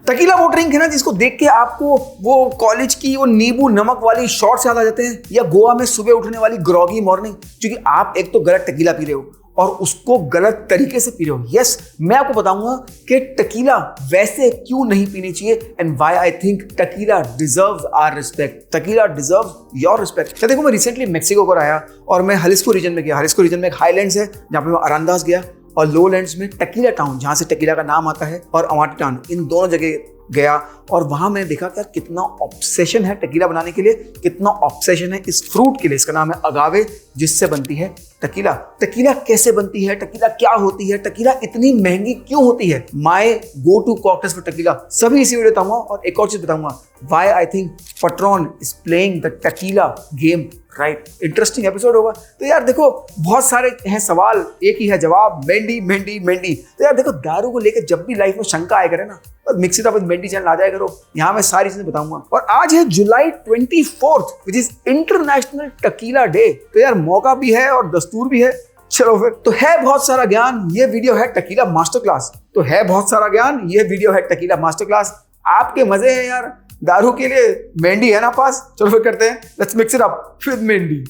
Tequila वो drink है ना जिसको देख के आपको वो कॉलेज की वो नींबू नमक वाली शॉट्स याद आ जाते हैं, या गोवा में सुबह उठने वाली ग्रॉगी मॉर्निंग, क्योंकि आप एक तो गलत टकीला पी रहे हो और उसको गलत तरीके से पी रहे हो। यस, मैं आपको बताऊंगा कि टकीला वैसे क्यों नहीं पीनी चाहिए and why I think tequila deserves our respect, tequila deserves your respect. देखो, मैं रिसेंटली मेक्सिको को आया और मैं हलिस्को रीजन में गया। हलिस्को रीजन में एक हाईलैंड्स है जहाँ पे मैं अरांदास गया, और लोलैंड्स में टकीला टाउन जहाँ से टकीला का नाम आता है, और अमाटिटान, इन दोनों जगह गया। और वहां मैंने देखा कि कितना ऑब्सेशन है टकीला बनाने के लिए, कितना ऑब्सेशन है इस फ्रूट के लिए। इसका नाम है अगावे, जिससे बनती है टकीला। टकीला कैसे बनती है, टकीला क्या होती है, टकीला इतनी महंगी क्यों होती है, my go to cocktails for tequila, सभी इसी वीडियो बताऊंगा। और एक और चीज बताऊंगा, why I think Patron is playing the tequila game right. Interesting episode होगा। तो यार देखो, बहुत सारे हैं सवाल, एक ही है जवाब, मेंढी मेंढी मेंढी। तो यार देखो, दारू को लेकर जब भी लाइफ में शंका आया करे ना, बस मिक्स इट अप विद मेंढी चैनल आ जाया करो, यहाँ मैं सारी चीजें बताऊंगा। और आज है जुलाई 24 which is international tequila day. तो यार मौका भी है और दस्तूर भी है। चलो फिर, तो है बहुत सारा ज्ञान, ये वीडियो है टकीला मास्टर क्लास। तो है बहुत सारा ज्ञान, ये वीडियो है टकीला मास्टर क्लास। आपके मजे हैं यार, दारू के लिए मेंढी है ना पास। चलो फिर करते हैं, let's mix it up with मेंढी।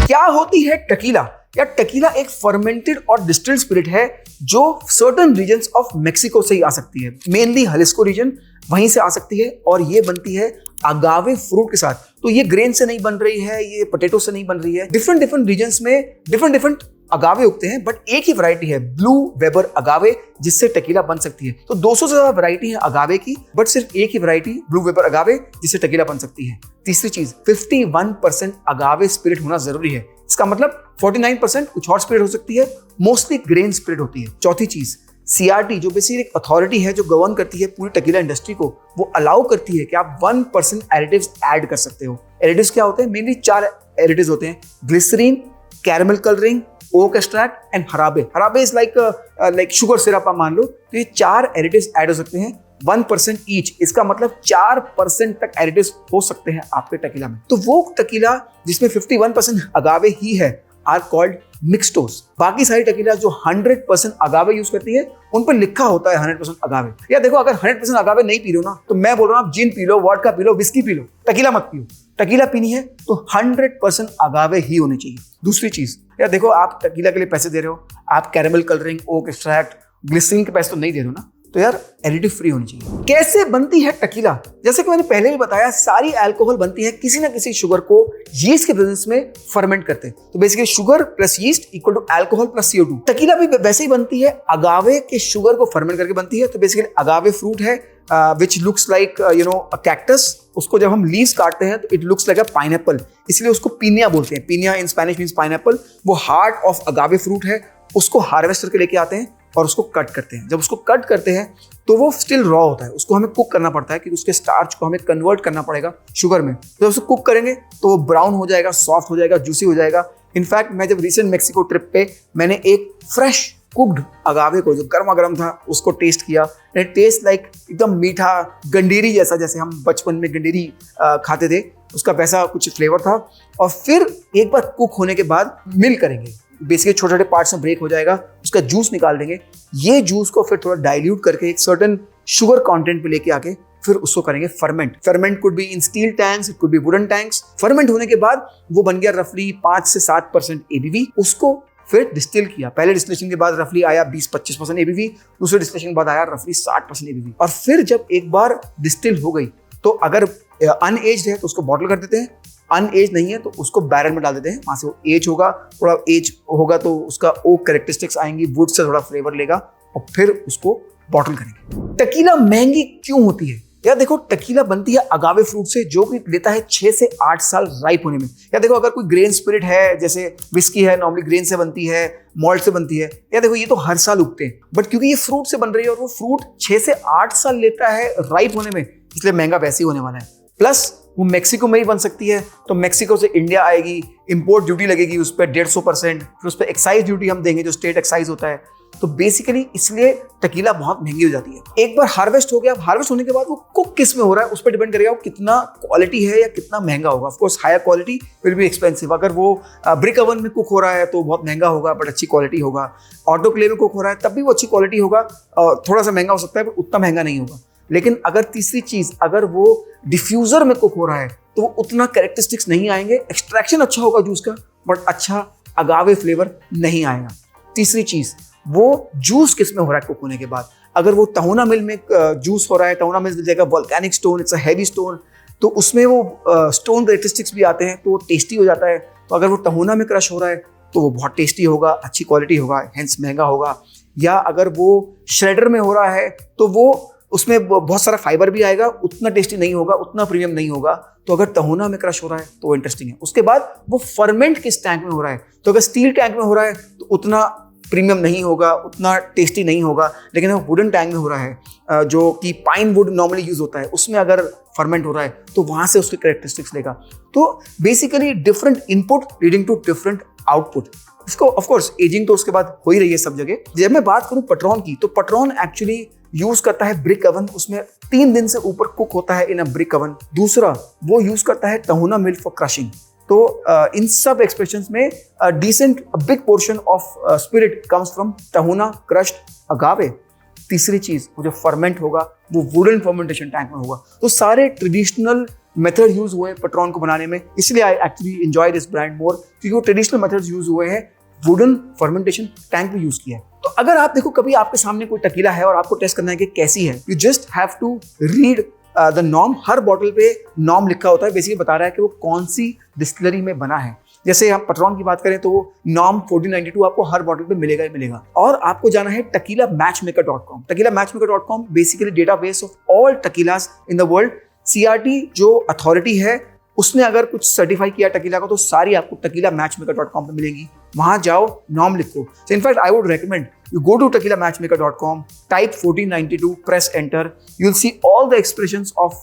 क्या होती है टकीला? या टकीला एक फर्मेंटेड और डिस्टिल्ड स्पिरिट है जो सर्टेन रीजन्स ऑफ मेक्सिको से ही आ सकती है, मेनली हलिस्को रीजन, वहीं से आ सकती है। और ये बनती है अगावे फ्रूट के साथ। तो ये ग्रेन से नहीं बन रही है, ये पोटैटो से नहीं बन रही है। डिफरेंट रीजन्स में डिफरेंट अगावे उगते हैं, बट एक ही वैरायटी है, ब्लू वेबर अगावे, जिससे टकीला बन सकती है। तो 200 से ज्यादा वैरायटी है अगावे की, बट सिर्फ एक ही वैरायटी ब्लू वेबर अगावे जिससे टकीला बन सकती है। तीसरी चीज, 51% अगावे स्पिरिट होना जरूरी है। इसका मतलब 49% कुछ और स्पिरिट हो सकती है, मोस्टली ग्रेन स्पिरिट होती है। चौथी चीज, CRT जो बेसिकली एक अथॉरिटी है जो गवर्न करती है पूरी टकीला इंडस्ट्री को, वो अलाउ करती है कि आप 1% एडिटिव्स ऐड कर सकते हो। एडिटिव्स क्या होते हैं? मेनली 4 एडिटिव्स होते हैं, glycerine, caramel colouring, oak extract and हराबे। हराबे इज लाइक शुगर सिरप आप मान लो। तो ये 4 एडिटिव्स ऐड हो सकते हैं, 1% ईच। इसका मतलब 4% तक एडिटिव्स हो सकते हैं आपके टकीला में। तो वो टकीला जिसमें 51% अगावे ही है आर कॉल्ड मिक्सटोस। बाकी सारी टकीला जो 100% अगावे यूज करती है, उन पर लिखा होता है 100% अगावे। या देखो, अगर 100% अगावे नहीं पी लो ना, तो मैं बोल रहा हूँ आप जिन P low, vodka P low, whisky P low, tequila मत पियो। टकीला पीनी है तो 100% अगावे ही होने चाहिए। दूसरी चीज, यार देखो, आप टकीला के लिए पैसे दे रहे हो, आप caramel colouring, oak extract, glycerine के पैसे तो नहीं दे रहे हो ना, तो यार एडिटिव फ्री होनी चाहिए। कैसे बनती है टकीला? जैसे कि मैंने पहले भी बताया, सारी अल्कोहल बनती है किसी ना किसी शुगर को यीस्ट के प्रेजेंस में फर्मेंट करते हैं। तो basically sugar plus yeast equal to alcohol plus CO2। Tequila भी वैसे ही बनती है, अगावे के शुगर को फर्मेंट करके बनती है। तो बेसिकली अगावे फ्रूट है which looks like a cactus. उसको जब हम लीव्स काटते हैं तो it looks like a pineapple, इसलिए उसको पीनिया बोलते हैं। पीनिया इन स्पेनिश मींस पाइनएप्पल। वो हार्ट ऑफ अगावे फ्रूट है, उसको हार्वेस्ट करके लेके आते हैं और उसको कट करते हैं। जब उसको कट करते हैं तो वो स्टिल रॉ होता है, उसको हमें कुक करना पड़ता है कि उसके स्टार्च को हमें कन्वर्ट करना पड़ेगा शुगर में। तो जब उसको कुक करेंगे तो वो ब्राउन हो जाएगा, सॉफ्ट हो जाएगा, जूसी हो जाएगा। इनफैक्ट मैं जब रिसेंट मेक्सिको ट्रिप पे मैंने एक फ्रेश कुक्ड अगावे को जो गर्मा गर्म था उसको टेस्ट किया। इट टेस्ट लाइक एकदम मीठा, गंडेरी जैसा, जैसे हम बचपन में गंडेरी खाते थे, उसका वैसा कुछ फ्लेवर था। और फिर एक बार कुक होने के बाद मिल करेंगे, बेसिकली छोटे छोटे पार्ट्स में ब्रेक हो जाएगा, उसका जूस निकाल देंगे। ये जूस को फिर थोड़ा डाइल्यूट करके एक सर्टेन शुगर कंटेंट पे लेके आके फिर उसको करेंगे ferment. Ferment could be in steel tanks, it could be wooden tanks. Ferment होने के बाद वो बन गया रफली 5 से 7% ABV। उसको फिर डिस्टिल किया। पहले डिस्टिलेशन के बाद रफली आया 20-25% ABV, दूसरे डिस्टिलेशन के बाद आया रफली 60% ABV। और फिर जब एक बार डिस्टिल हो गई तो अगर अनएज्ड है तो उसको बॉटल कर देते हैं, अनएज नहीं है तो उसको बैरल में डाल देते हैं। वहां से वो एज होगा, थोड़ा एज होगा तो उसका ओक कैरेक्टरिस्टिक्स आएंगी, वुड से थोड़ा फ्लेवर लेगा और फिर उसको बॉटल करेंगे। टकीला महंगी क्यों होती है? यार देखो, टकीला बनती है अगावे फ्रूट से, जो कि लेता है 6 से 8 साल राइप होने में। यार देखो, अगर कोई ग्रेन स्पिरिट है, जैसे विस्की है, नॉर्मली ग्रेन से बनती है, मॉल्ट से बनती है, यार देखो ये तो हर साल उगते हैं। बट क्योंकि ये फ्रूट से बन रही है और वो फ्रूट 6 से 8 साल लेता है राइप होने में, इसलिए महंगा वैसे ही होने वाला है। प्लस वो मेक्सिको में ही बन सकती है, तो मेक्सिको से इंडिया आएगी, इंपोर्ट ड्यूटी लगेगी उस पर 150%, फिर उस पर एक्साइज ड्यूटी हम देंगे जो स्टेट एक्साइज होता है। तो बेसिकली इसलिए टकीला बहुत महंगी हो जाती है। एक बार हार्वेस्ट हो गया, हार्वेस्ट होने के बाद वो कुक किस में हो रहा है उस पर डिपेंड करेगा वो कितना क्वालिटी है या कितना महंगा होगा। Of course higher quality will be expensive. अगर वो ब्रिक ओवन में कुक हो रहा है तो बहुत महंगा होगा बट अच्छी क्वालिटी होगा। ऑटोक्लेव में कुक हो रहा है तब भी वो अच्छी क्वालिटी होगा, थोड़ा सा महंगा हो सकता है पर उतना महंगा नहीं होगा। लेकिन अगर तीसरी चीज, अगर वो डिफ्यूजर में कुक हो रहा है तो वो उतना कैरेक्टरिस्टिक्स नहीं आएंगे। एक्सट्रैक्शन अच्छा होगा जूस का बट अच्छा अगावे फ्लेवर नहीं आएगा। तीसरी चीज, वो जूस किस में हो रहा है कुक होने के बाद। अगर वो तहुना मिल में जूस हो रहा है, तहुना मिल जगह volcanic stone, it's a heavy stone, तो उसमें वो स्टोन कैरेक्टरिस्टिक्स भी आते हैं तो वो टेस्टी हो जाता है। तो अगर वो तहुना में क्रश हो रहा है तो वो बहुत टेस्टी होगा, अच्छी क्वालिटी होगा, हेंस महंगा होगा। या अगर वो श्रेडर में हो रहा है तो वो उसमें बहुत सारा फाइबर भी आएगा, उतना टेस्टी नहीं होगा, उतना प्रीमियम नहीं होगा। तो अगर तहुना में क्रश हो रहा है तो वो इंटरेस्टिंग है। उसके बाद वो फर्मेंट किस टैंक में हो रहा है, तो अगर स्टील टैंक में हो रहा है तो उतना प्रीमियम नहीं होगा, उतना टेस्टी नहीं होगा। लेकिन अगर वुडन टैंक में हो रहा है, जो कि पाइन वुड नॉर्मली यूज होता है, उसमें अगर फर्मेंट हो रहा है तो वहां से उसके कैरेक्टरिस्टिक्स लेगा। तो basically different input leading to different output. इसको ऑफ कोर्स एजिंग तो उसके बाद हो ही रही है सब जगह। जब मैं बात करूं पट्रॉन की, तो पट्रॉन एक्चुअली यूज करता है ब्रिक ओवन, उसमें 3 दिन से ऊपर कुक होता है इन अ ब्रिक ओवन। दूसरा, वो यूज करता है तहुना मिल फॉर क्रशिंग। तो इन सब एक्सप्रेशंस में decent big portion of spirit comes from तहुना क्रश्ड अगावे। तीसरी चीज, वो जो फर्मेंट होगा वो वुडन फर्मेंटेशन टैंक में होगा। तो सारे ट्रेडिशनल मेथड यूज हुए पट्रॉन को बनाने में, इसलिए I actually enjoy this brand more, क्योंकि वो ट्रेडिशनल मेथड्स यूज हुए हैं, वुडन फर्मेंटेशन टैंक भी यूज किया है। तो अगर आप देखो कभी आपके सामने कोई टकीला है और आपको टेस्ट करना है कि कैसी है, you just have to read the norm. हर बॉटल पे नॉर्म लिखा होता है, बेसिकली बता रहा है कि वो कौन सी डिस्टिलरी में बना है। जैसे हम पट्रॉन की बात करें तो वो नॉर्म 1492 आपको हर बॉटल पे मिलेगा ही मिलेगा। और आपको जाना है tequilamatchmaker.com। tequilamatchmaker.com basically database of all tequilas in the world. CRT जो अथॉरिटी है उसने अगर कुछ सर्टिफाई किया टकीला को तो सारी आपको tequilamatchmaker.com पे मिलेंगी। वहां जाओ, नॉर्म लिखो। So in fact I would recommend you go to tequilamatchmaker.com, type 1492, press enter, you'll see all the expressions of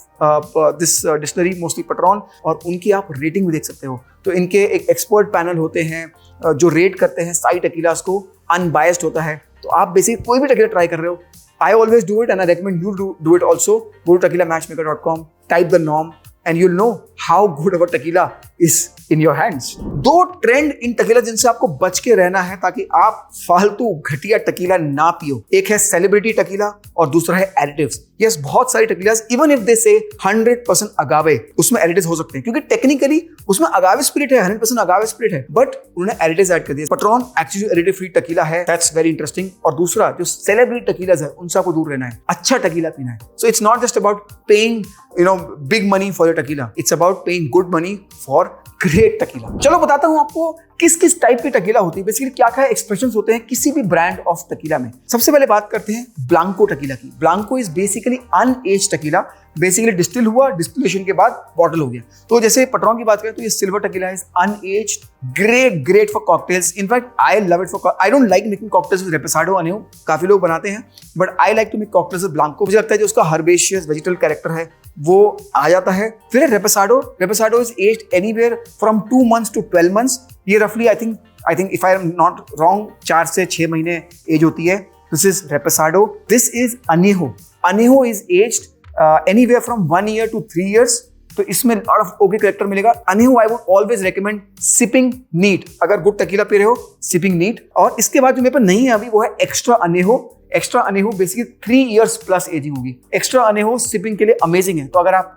this distillery, mostly Patron, और उनकी आप रेटिंग भी देख सकते हो। तो इनके एक एक्सपर्ट पैनल होते हैं जो रेट करते हैं सारी टकीलास को, अनबायस्ड होता है। तो आप बेसिकली कोई भी टकीला ट्राई कर रहे हो, I always do it and I recommend you do it also. Go to tequilamatchmaker.com, type the norm and you'll know how good our tequila is in your hands. 2 trend in tequila जिनसे आपको बच के रहना है ताकि आप फालतू घटिया टकीला ना पियो। एक है सेलिब्रिटी टकीला और दूसरा है एडिटिव्स। यस, बहुत सारी टकीलास इवन इफ दे से 100% अगावे, उसमें एडिटिव्स हो सकते हैं क्योंकि टेक्निकली उसमें अगावे स्पिरिट है, 100% अगावे स्पिरिट है, बट उन्होंने एडिटिव्स ऐड कर दिए। पट्रॉन एक्चुअली एडिटिव फ्री टकीला है, दैट्स वेरी इंटरेस्टिंग। और दूसरा जो सेलिब्रिटी टकीलास है उनसे आपको दूर रहना है, अच्छा टकीला पीना है। So it's not just about paying big money for your tequila, it's about paying good money for great tequila. चलो बताता हूं आपको किस किस टाइप की टकीला होती है, बेसिकली क्या क्या एक्सप्रेशंस होते हैं किसी भी ब्रांड ऑफ टकीला में। सबसे पहले बात करते हैं ब्लांको टकीला की। ब्लांको is basically unaged tequila, basically distil हुआ, डिस्टिलेशन के बाद बॉटल हो गया। तो जैसे पट्रॉन की बात करें तो ये silver tequila is unaged, great for cocktails. In fact I love it for, I don't like making cocktails with रेपोसाडो अनेहो, काफी लोग बनाते हैं, but I like to make cocktails with ब्लांको। मुझे लगता है जो उसका हर्बेशियस वेजिटल कैरेक्टर है वो आ जाता है। फिर रेपोसाडो is aged anywhere from 2 months to 12 months। ये रफली I think if I am not wrong 4 से 6 महीने एज होती है। दिस इज रेपोसाडो। दिस इज अनेहो is aged anywhere from 1 year to 3 years। तो इसमें लॉट ऑफ ओके कैरेक्टर मिलेगा। अनेहो I would always recommend sipping neat, अगर गुड टकीला पी रहे हो सिपिंग नीट। और इसके बाद जो मेरे पास नहीं है अभी वो है एक्स्ट्रा अनेहो बेसिकली 3 years प्लस एजिंग होगी। एक्स्ट्रा अनेहो सिपिंग के लिए अमेजिंग है। तो अगर आप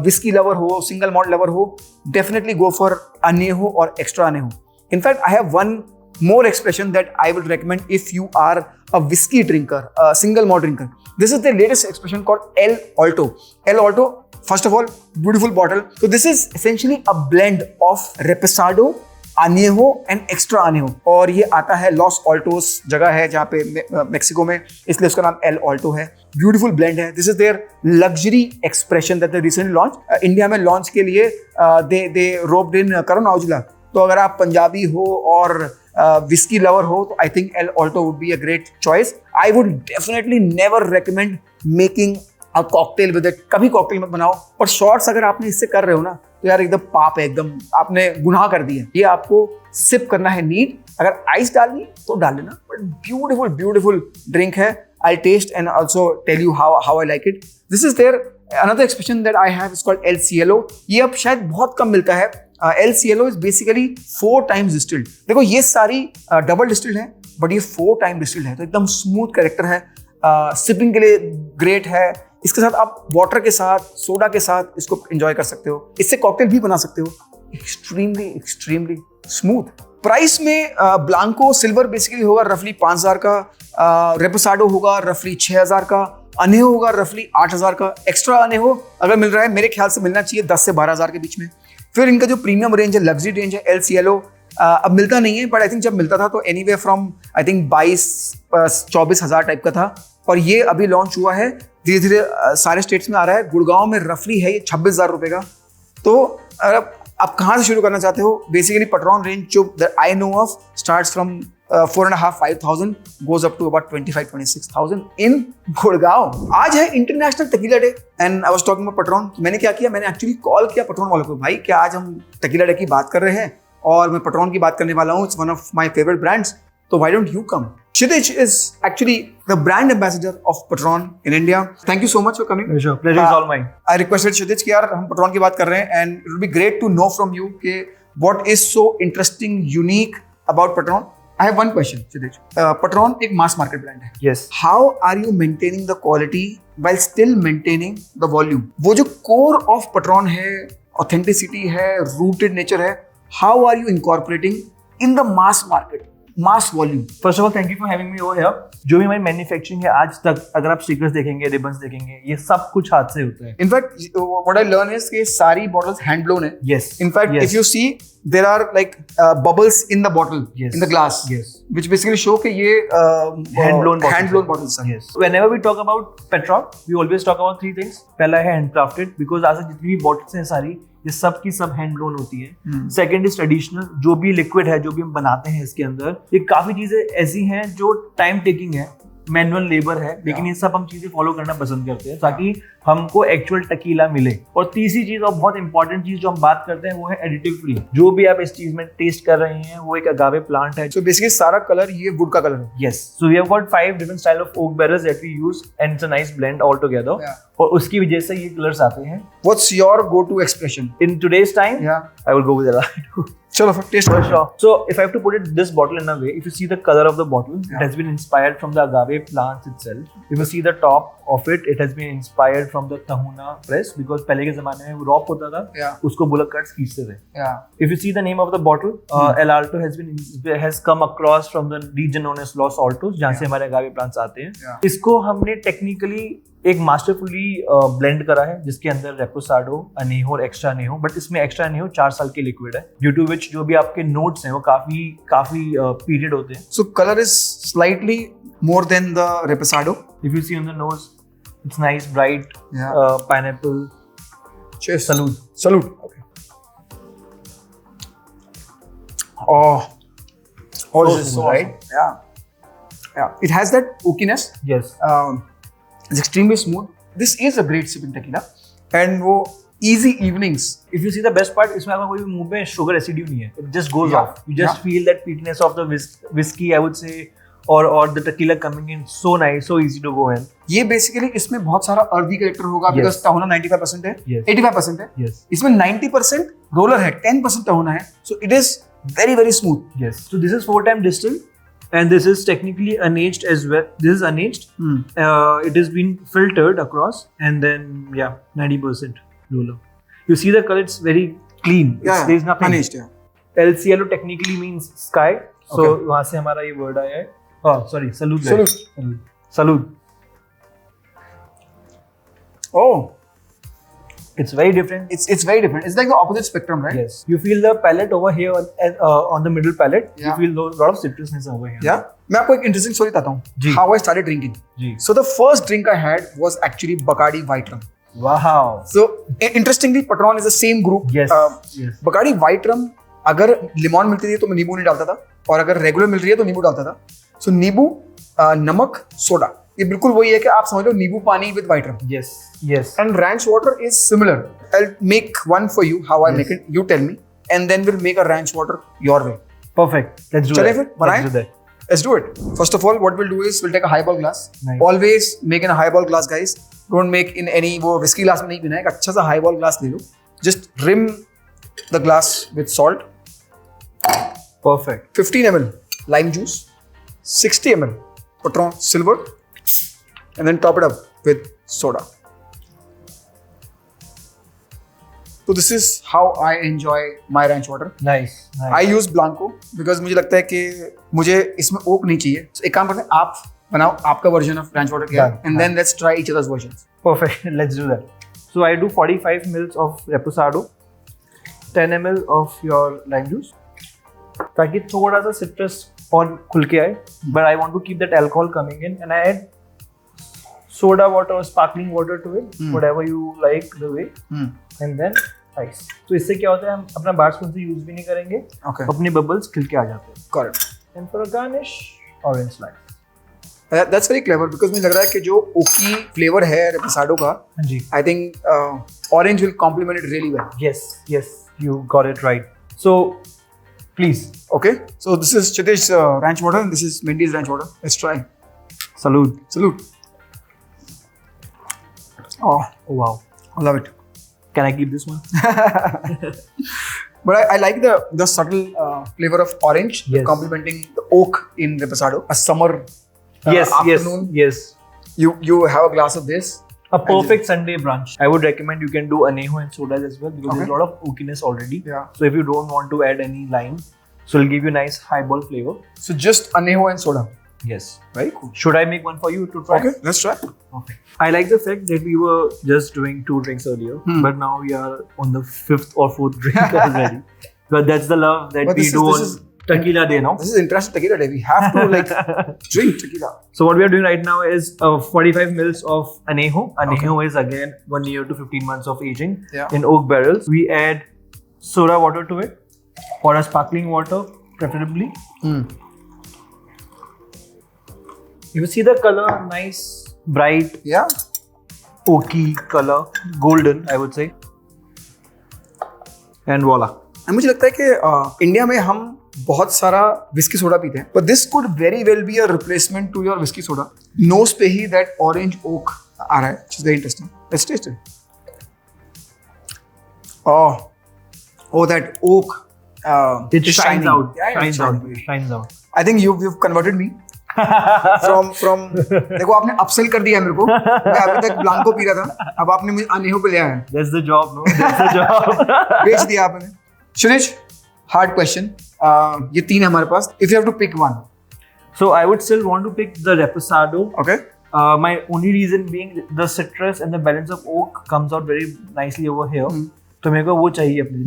विस्की लवर हो, सिंगल मॉल्ट लवर हो, डेफिनेटली गो फॉर अनेहो और एक्स्ट्रा अनेहो। In fact I have one more expression that I would recommend if you are a whiskey drinker, a single malt drinker. This is the latest expression called El Alto. El Alto, first of all, beautiful bottle. So this is essentially a blend of Reposado, Añejo and Extra Añejo. और ये आता है loss Altos, जगह है जहाँ पे Mexico में, इसलिए उसका नाम एल ऑल्टो है। ब्यूटीफुल ब्लेंड है। This is their luxury expression that they recently launch. India में लॉन्च के लिए दे रोप्ड इन करण औजला। तो अगर आप पंजाबी हो और विस्की लवर हो तो I think L Alto would be a great choice. I would definitely never recommend making a cocktail with it. कभी कॉकटेल मत बनाओ। और शॉर्ट्स अगर आपने इससे कर रहे हो ना तो यार एकदम पाप है, एकदम आपने गुनाह कर दिया। ये आपको सिप करना है नीट, अगर आइस डालनी तो डाल लेना, बट ब्यूटीफुल ब्यूटीफुल ड्रिंक है। I taste and also tell you how I like it. This is there another expression that I have, is called LCLO। ये अब शायद बहुत कम मिलता है। LCLO is basically 4 times distilled. देखो ये सारी डबल डिस्टिल्ड है, बट ये 4 टाइम डिस्टिल्ड है, तो एकदम स्मूथ कैरेक्टर है, सिपिंग के लिए ग्रेट है। इसके साथ आप वाटर के साथ, सोडा के साथ इसको एंजॉय कर सकते हो, इससे कॉकटेल भी बना सकते हो। Extremely extremely smooth. प्राइस में ब्लांको सिल्वर बेसिकली होगा रफली 5,000 का, रेपोसाडो होगा रफली 6,000 का, अनेहो होगा रफली 8,000 का। एक्स्ट्रा अनेहो अगर मिल रहा है, मेरे ख्याल से मिलना चाहिए 10 से 12,000 के बीच में। फिर इनका जो प्रीमियम रेंज है, लग्जरी रेंज है LCLO, अब मिलता नहीं है, बट आई थिंक जब मिलता था तो anyway from I think 22-24,000 type का था, और ये अभी लॉन्च हुआ है, धीरे धीरे सारे स्टेट्स में आ रहा है। गुड़गांव में रफली है ये 26,000 रुपये का। तो आप कहाँ से शुरू करना चाहते हो? बेसिकली पटरॉन रेंज जो I know of starts from 4,500-5,000 goes up to about 25,000-26,000 in Gurgaon. आज है international tequila day and I was talking about Patron. मैंने क्या किया, मैंने एक्चुअली कॉल किया पटरॉन वालों को, भाई क्या आज हम टेकीला डे की बात कर रहे हैं और मैं पटरॉन की बात करने वाला हूँ, it's one of my favourite brands, तो why don't you come? Kshitij is actually the brand ambassador of Patron in India. Thank you so much for coming. Sure, pleasure is all mine. I requested Kshitij कि यार हम Patron की बात कर रहे हैं and it would be great to know from you कि what is so interesting, unique about Patron. I have one question, Kshitij. Patron एक mass market brand है. Yes. How are you maintaining the quality while still maintaining the volume? वो जो core of Patron है, authenticity है, rooted nature है, how are you incorporating in the mass market? Mass volume. First of all thank you for having me over here. जो भी हमारी manufacturing है आज तक, अगर आप स्टिकर्स देखेंगे, रिबन्स देखेंगे, ये सब कुछ हाथ से होता है। In fact what I learn is कि सारी बॉटल्स हैंड ब्लोन है। Yes. In fact if you see there are like bubbles in the bottle, in the glass, which basically show कि ये हैंड ब्लोन बॉटल्स हैं। Yes. Whenever we talk about Patron, we always talk about 3 things. पहला है handcrafted, because आज जितनी भी bottles हैं सारी ये सब की सब हैंड ब्लोन होती है। सेकंड इज ट्रेडिशनल, जो भी लिक्विड है, जो भी हम बनाते हैं इसके अंदर, ये काफी चीजें ऐसी हैं जो टाइम टेकिंग है, मैनुअल लेबर है, लेकिन ये सब हम चीजें फॉलो करना पसंद करते हैं ताकि हमको एक्चुअल टकीला मिले। और तीसरी चीज और बहुत इंपॉर्टेंट चीज जो हम बात करते हैं वो है एडिटिव फ्री। जो भी आप इस चीज में टेस्ट कर रहे हैं वो एक अगावे प्लांट है। सो बेसिकली सारा कलर ये वुड का कलर है। Yes. So we have got 5 different style of oak barrels that we use and it's a nice blend all together. और उसकी वजह से ये कलर्स आते हैं। What's your go to expression in today's time? I will go with a चलो फिर taste for sure. So if I have to put it this bottle in a way, if you see the color of the bottle, it has been inspired from the agave plants itself. If you see the top of it, it has been inspired from the tahuna press, because पहले के जमाने में वो रॉप होता था, उसको bullock carts खींचते थे। If you see the name of the bottle, El Alto has come across from the region known as Los Altos, जहाँ से हमारे agave plants आते हैं। इसको हमने टेक्निकली एक मास्टरफुली ब्लेंड करा है, जिसके अंदर रेपोसाडो, अनेहो और एक्स्ट्रा अनेहो, बट इसमें एक्स्ट्रा अनेहो 4 साल के लिक्विड है, ड्यू टू विच जो भी आपके नोट्स हैं वो काफी पीरियड होते हैं। So colour is slightly more than the रेपोसाडो। If you see on the nose, it's nice bright pineapple. Cheers. Salute. Okay. Oh, this is so right. Yeah. It has that oakiness. Yes. It's extremely smooth. This is a great sipping tequila. And वो easy evenings. If you see the best part, इसमें आपका कोई मुंह में sugar residue नहीं है. It just goes off. You just feel that peatiness of the whiskey, I would say, or the tequila coming in. So nice, so easy to go in. ये basically इसमें बहुत सारा earthy character होगा, because tahuna 95% है, 85% है. Yes. इसमें 90% roller है, 10% tahuna है. So it is very very smooth. Yes. So this is 4-time distilled. And this is technically unaged as well. This is unaged. It has been filtered across, and then 90% roller. You see the color; it's very clean. There's nothing. Unaged, LCLO technically means sky. So वहाँ से हमारा ये word आया है. Oh, sorry. Salud. Oh. It's very different. It's very different. It's like the opposite spectrum, right? Yes. You feel the palate over here on the middle palate. You feel a lot of citrusness over here. Yeah. मैं आपको एक interesting story बताता हूँ. How I started drinking. So the first drink I had was actually Bacardi White Rum. Wow. So interestingly, Patron is the same group. Yes. Bacardi White Rum, अगर लिमोन मिलती थी तो मैं नींबू नहीं डालता था, और अगर रेगुलर मिल रही है तो नींबू डालता था. So नींबू, नमक, सोडा, ये बिल्कुल वही है कि आप समझ लो नींबू पानी with white rum. Yes, yes. And ranch water is similar. I'll make one for you, how I Yes. make it. You tell me. And then we'll make a ranch water your way. Perfect. Let's do Chale that. फिर, बनाएं? Let's do that. Let's do it. First of all, what we'll do is we'll take a highball glass. Nice. Always make in a highball glass, guys. Don't make in any वो whiskey glass में नहीं पीना है. एक अच्छा सा highball glass ले लो. Just rim the glass with salt. Perfect. 15 ml lime juice. 60 ml Patron Silver. And then top it up with soda. So this is how I enjoy my ranch water. Nice. Nice. I use Blanco because मुझे लगता है कि मुझे इसमें okay नहीं चाहिए. So एक काम करते हैं, आप बनाओ आपका version of ranch water क्या है, Done. and then let's try each other's versions. Perfect. Let's do that. So I do 45 mils of Reposado, 10 ml of your lime juice, ताकि थोड़ा सा citrus और खुल के आए. But I want to keep that alcohol coming in, and I add soda water or sparkling water to it, whatever you like the way, and then ice. तो इससे क्या होता है, हम अपना बार स्पून से यूज भी नहीं करेंगे, Okay. अपने बबल्स खिल के आ जाते हैं. Correct. And for a garnish, orange slice. That's very clever because मुझे लग रहा है कि जो ओकी फ्लेवर है रेपोसाडो का, हाँ जी. I think orange will complement it really well. Yes, yes, you got it right. So, please, Okay. So this is Chitesh's ranch water and this is Mindy's ranch water. Let's try. salute. Salute. Oh, Oh wow. I love it. Can I keep this one? But I like the subtle flavor of orange Yes. complementing the oak in Reposado. A summer Yes, afternoon, yes. you have a glass of this. A perfect Sunday brunch. I would recommend you can do anejo and sodas as well because there's a lot of oakiness already. Yeah. So if you don't want to add any lime, so it'll give you nice highball flavor. So just anejo and soda. Yes. Very cool. Should I make one for you to try? Okay, let's try. Okay. I like the fact that we were just doing 2 drinks earlier, but now we are on the 5th or 4th drink already. But that's the love that But we this do is- on this is- Tequila Day now. This is International Tequila Day. We have to like drink tequila. So what we are doing right now is 45 mils of anejo. Anejo is again 1 year to 15 months of aging Yeah. in oak barrels. We add soda water to it or a sparkling water preferably. You will see the color, nice, bright, Yeah. oaky color, golden I would say. And voila. And मुझे लगता है कि India में हम बहुत सारा whisky soda पीते हैं, but this could very well be a replacement to your whiskey soda. Nose पे ही that orange oak आ रहा है, which is very interesting. Let's taste it. Oh, that oak. It is shines shining. out. Yeah, it's Shines out. shining. Shines out. I think you've converted me from देखो आपने upsell कर दिया मेरे को. मैं अभी तक ब्लांको पी रहा था, अब आपने मुझे अनेहो पे ले आया है. That's the job, no? That's the job. बेच दिया आपने. Shunish, hard question. ये 3 है हमारे पास. If you have to pick one. So I would still want to pick the Reposado. Okay. My only reason being the citrus and the balance of oak comes out very nicely over here. तो मेरे को वो चाहिए अपने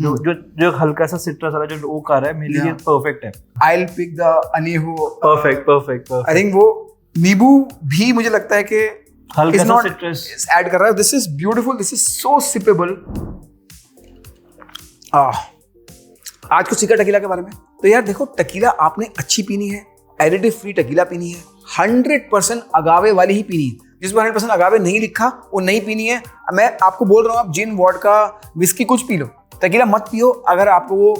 जो हल्का सा citrus वाला जो ओक आ रहा है मेरे लिए परफेक्ट है. I'll pick the aneho. Perfect. I think वो नींबू भी मुझे लगता है कि हल्का is सा not citrus. ऐड कर रहा है. This is beautiful. This is so sippable. आज कुछ सीखा टकीला के बारे में. तो यार देखो, टकीला आपने अच्छी पीनी है, एडिटिव फ्री टकीला पीनी है, 100% अगावे वाली ही पीनी है. जिसमें 100% अगावे नहीं लिखा वो नहीं पीनी है. मैं आपको बोल रहा हूँ, आप जिन वोडका विस्की कुछ पी लो, टकीला मत पियो. अगर आपको वो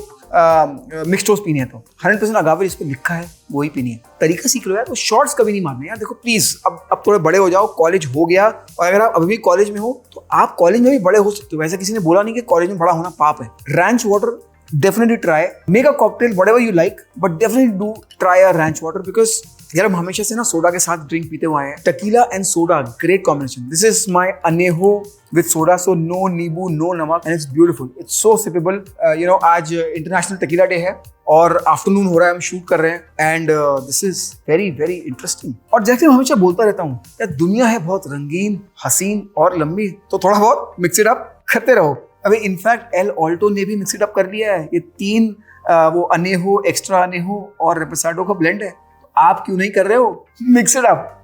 मिक्स टोस्ट पीनी है तो 100% अगावे जिस पे लिखा है वही पीनी है. तरीका सीख लो यार. तो शॉर्ट्स कभी नहीं मारने यार. देखो प्लीज, अब थोड़े बड़े हो जाओ, कॉलेज हो गया, और अगर आप अभी भी कॉलेज में हो तो आप कॉलेज में भी बड़े हो सकते हो. वैसे किसी ने बोला नहीं कि कॉलेज में बड़ा होना पाप है. ranch water, definitely try. Make a cocktail whatever you like, but definitely do try a ranch water because यार हम हमेशा से ना सोडा के साथ ड्रिंक पीते हुए हैं. Tequila and soda, great combination. This is my अनेहो विद सोडा, सो नो नींबू, नो नमक, and it's beautiful. It's so sippable. You know, आज इंटरनेशनल टकीला डे है और आफ्टरनून हो रहा है, हम शूट कर रहे हैं, and this is very very interesting. और जैसे मैं हमेशा बोलता रहता हूँ, यार दुनिया है बहुत रंगीन, हसीन और लंबी, तो थोड़ा बहुत मिक्स इट अप करते रहो. अभी इनफैक्ट एल ऑल्टो ने भी मिक्स इट अप कर लिया है. ये 3 वो अनेहो, एक्स्ट्रा अनेहो और रेपोसाडो का ब्लेंड है. आप क्यों नहीं कर रहे हो? Mix it up.